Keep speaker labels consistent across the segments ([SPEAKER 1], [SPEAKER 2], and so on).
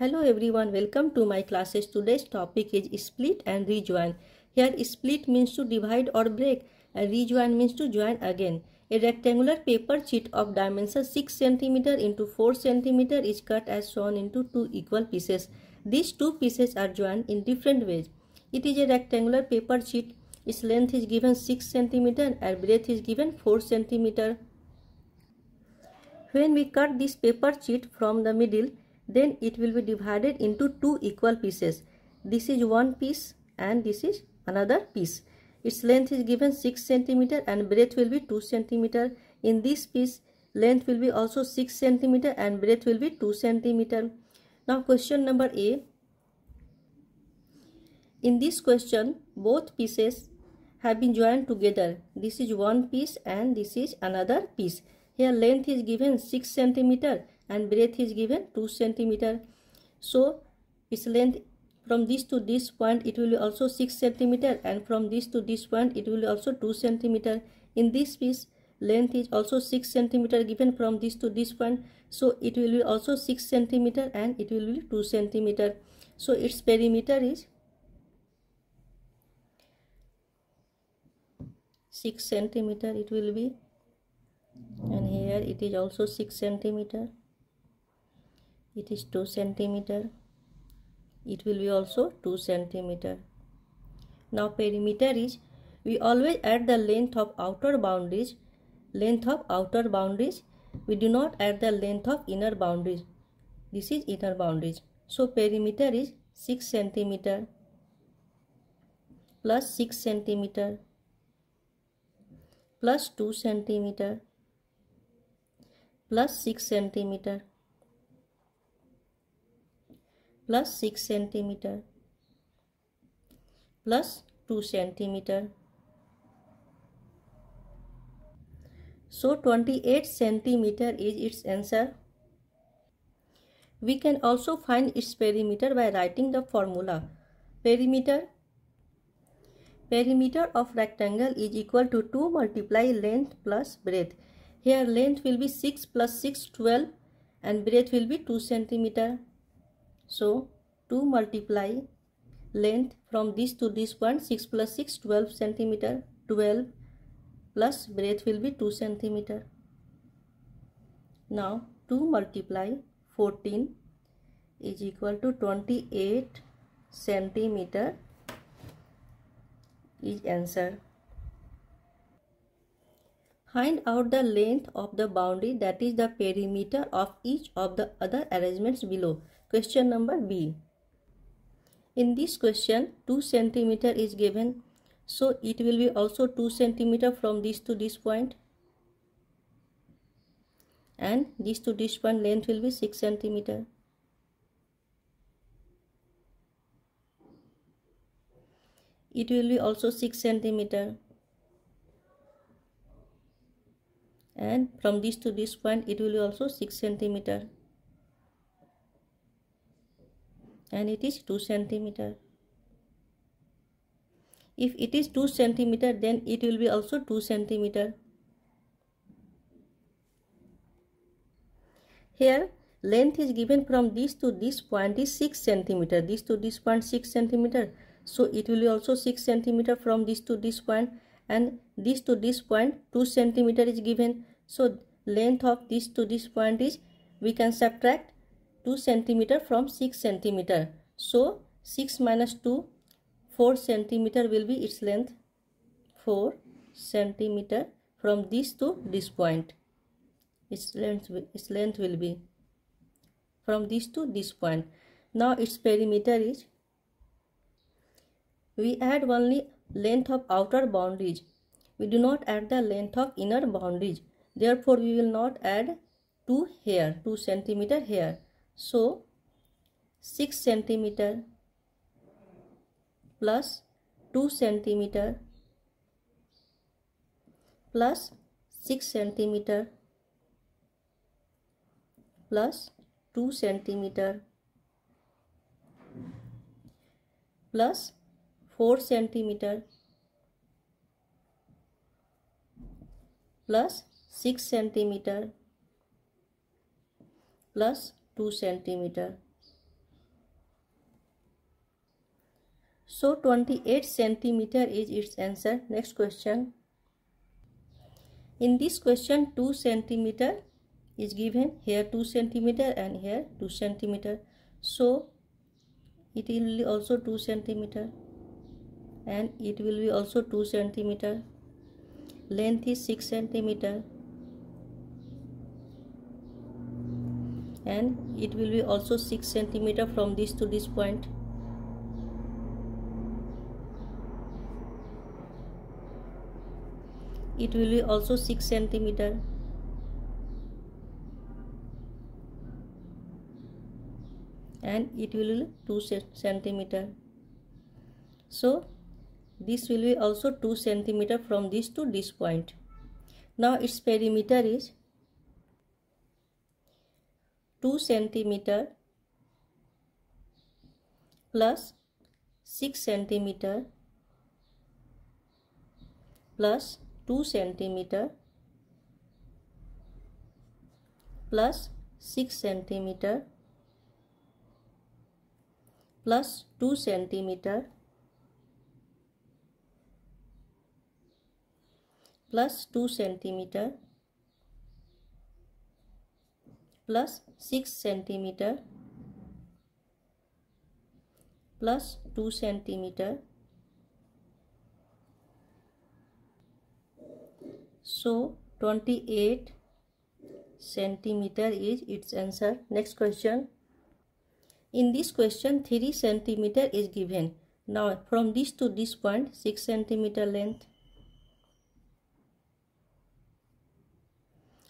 [SPEAKER 1] Hello everyone, welcome to my classes. Today's topic is split and rejoin. Here split means to divide or break and rejoin means to join again. A rectangular paper sheet of dimension 6 cm into 4 cm is cut as shown into two equal pieces. These two pieces are joined in different ways. It is a rectangular paper sheet. Its length is given 6 cm and breadth is given 4 cm. When we cut this paper sheet from the middle, then it will be divided into two equal pieces. This is one piece and this is another piece. Its length is given 6 cm and breadth will be 2 cm. In this piece, length will be also 6 cm and breadth will be 2 cm. Now question number A. In this question, both pieces have been joined together. This is one piece and this is another piece. Here length is given 6 cm and breadth is given 2 cm. So its length from this to this point it will be also 6 cm and from this to this point it will be also 2 cm. In this piece length is also 6 cm given from this to this point. So it will be also 6 cm and it will be 2 cm. So its perimeter is 6 cm it will be, and here it is also 6 cm, it is 2 cm, it will be also 2 cm. Now perimeter is, we always add the length of outer boundaries, we do not add the length of inner boundaries. This is inner boundaries. So perimeter is 6 cm plus 6 cm plus 2 cm plus 6 cm plus 6 cm plus 2 cm. So 28 cm is its answer. We can also find its perimeter by writing the formula. Perimeter of rectangle is equal to 2 multiply length plus breadth. Here length will be 6 plus 6, 12 and breadth will be 2 cm. So 2 multiply length from this to this point, 6 plus 6, 12 cm, 12 plus breadth will be 2 cm. Now 2 multiply 14 is equal to 28 cm is answer. Find out the length of the boundary, that is the perimeter of each of the other arrangements below. Question number B. In this question 2 cm is given, so it will be also 2 cm from this to this point, and this to this point length will be 6 cm. It will be also 6 cm, and from this to this point it will be also 6 cm, and it is 2 cm. If it is 2 cm, then it will be also 2 cm. Here length is given from this to this point is 6 cm, this to this point 6 cm. So it will be also 6 cm from this to this point, and this to this point 2 cm is given. So length of this to this point is, we can subtract 2 cm from 6 cm. So 6 minus 2, 4 cm will be its length, 4 cm from this to this point. Its length will be from this to this point. Now its perimeter is, we add only length of outer boundaries, we do not add the length of inner boundaries. Therefore we will not add 2 here, 2 cm here. So 6 cm plus 2 cm plus 6 cm plus 2 cm plus 4 cm plus 6 cm plus 2 cm. So 28 centimeter is its answer. Next question. In this question 2 centimeter is given, here 2 centimeter and here 2 centimeter. So it will be also 2 centimeter and it will be also 2 centimeter. Length is 6 centimeter and it will be also 6 centimeter from this to this point. It will be also 6 centimeter and it will be 2 centimeter. So this will be also 2 centimeter from this to this point. Now its perimeter is 2 centimeter plus 6 centimeter plus 2 centimeter plus 6 centimeter plus 2 centimeter plus 2 centimeter plus 6 centimeter plus 2 centimeter. So 28 centimeter is its answer. Next question. In this question 3 centimeter is given. Now from this to this point 6 centimeter length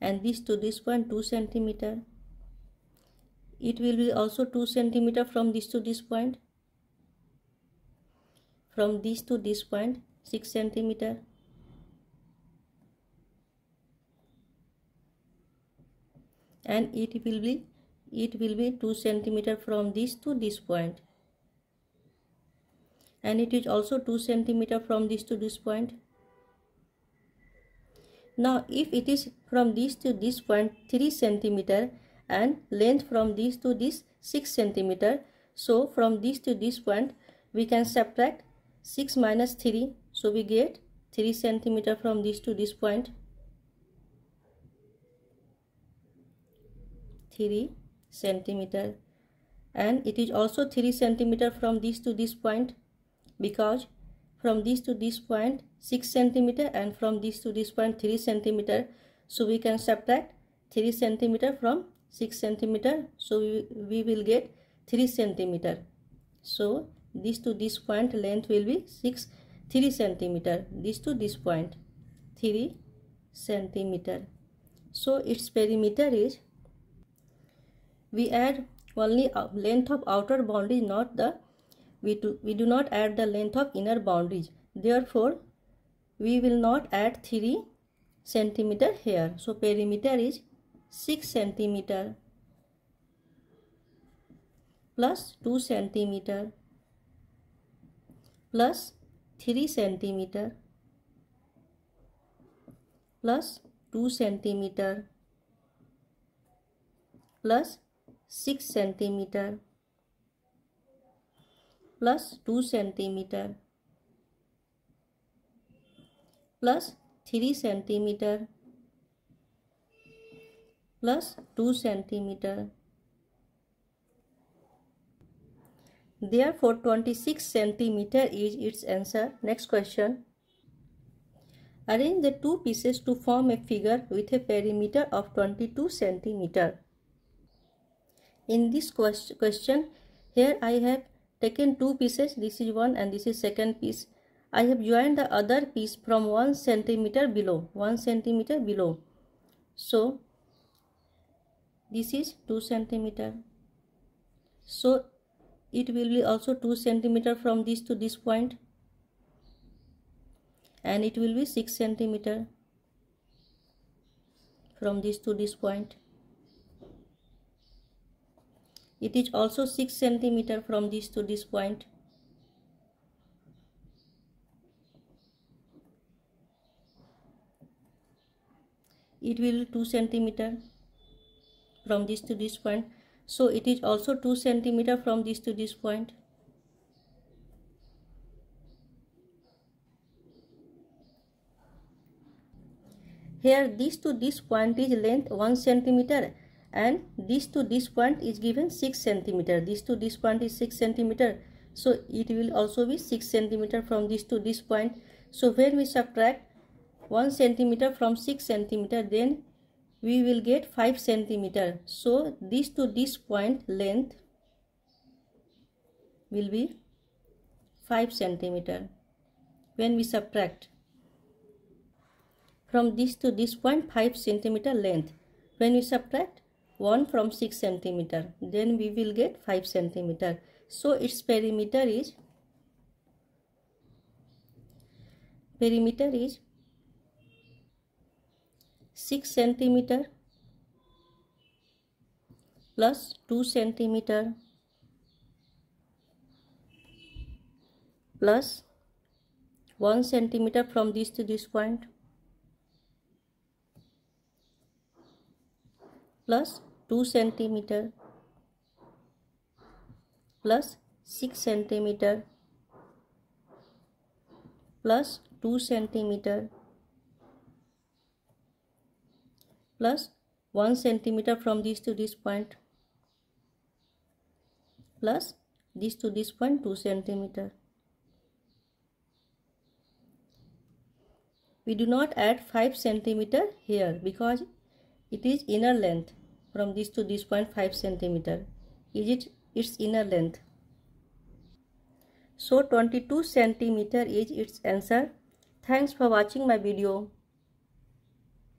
[SPEAKER 1] and this to this point 2 centimeter. It will be also 2 centimeter from this to this point. From this to this point 6 centimeter. And it will be 2 centimeter from this to this point. And it is also 2 centimeter from this to this point. Now if it is from this to this point 3 centimeter and length from this to this 6 centimeter, so from this to this point we can subtract 6 minus 3, so we get 3 centimeter from this to this point. 3 centimeter and it is also 3 centimeter from this to this point, because from this to this point 6 centimeter and from this to this point 3 centimeter, so we can subtract 3 centimeter from 6 centimeter, so we will get 3 centimeter. So this to this point length will be 3 centimeter, this to this point 3 centimeter. So its perimeter is, we add only length of outer boundary, not the we do not add the length of inner boundaries. Therefore we will not add 3 centimeter here. So perimeter is 6 centimeter plus 2 centimeter plus 3 centimeter plus 2 centimeter plus 6 centimeter plus 2 centimeter plus 3 centimeter plus 2 centimeter. Therefore 26 centimeter is its answer. Next question. Arrange the two pieces to form a figure with a perimeter of 22 centimeter. In this question, here I have taken two pieces, this is one and this is second piece. I have joined the other piece from 1 centimeter below, 1 centimeter below. So this is 2 centimeter. So it will be also 2 centimeter from this to this point, and it will be 6 centimeter from this to this point. It is also 6 centimeter from this to this point. It will be 2 centimeter from this to this point. So it is also 2 centimeter from this to this point. Here this to this point is length 1 centimeter and this to this point is given 6 centimeter. This to this point is 6 centimeter. So it will also be 6 centimeter from this to this point. So when we subtract 1 centimeter from 6 centimeter, then we will get 5 centimeter. So this to this point length will be 5 centimeter when we subtract from this to this point 5 centimeter length. When we subtract 1 from 6 centimeter, then we will get 5 centimeter. So its perimeter is 6 centimeter plus 2 centimeter plus 1 centimeter from this to this point plus 2 centimeter plus 6 centimeter plus 2 centimeter plus 1 centimeter from this to this point plus this to this point 2 centimeter. We do not add 5 centimeter here because it is inner length. From this to this point 5 centimeter is its inner length. So 22 centimeter is its answer. Thanks for watching my video.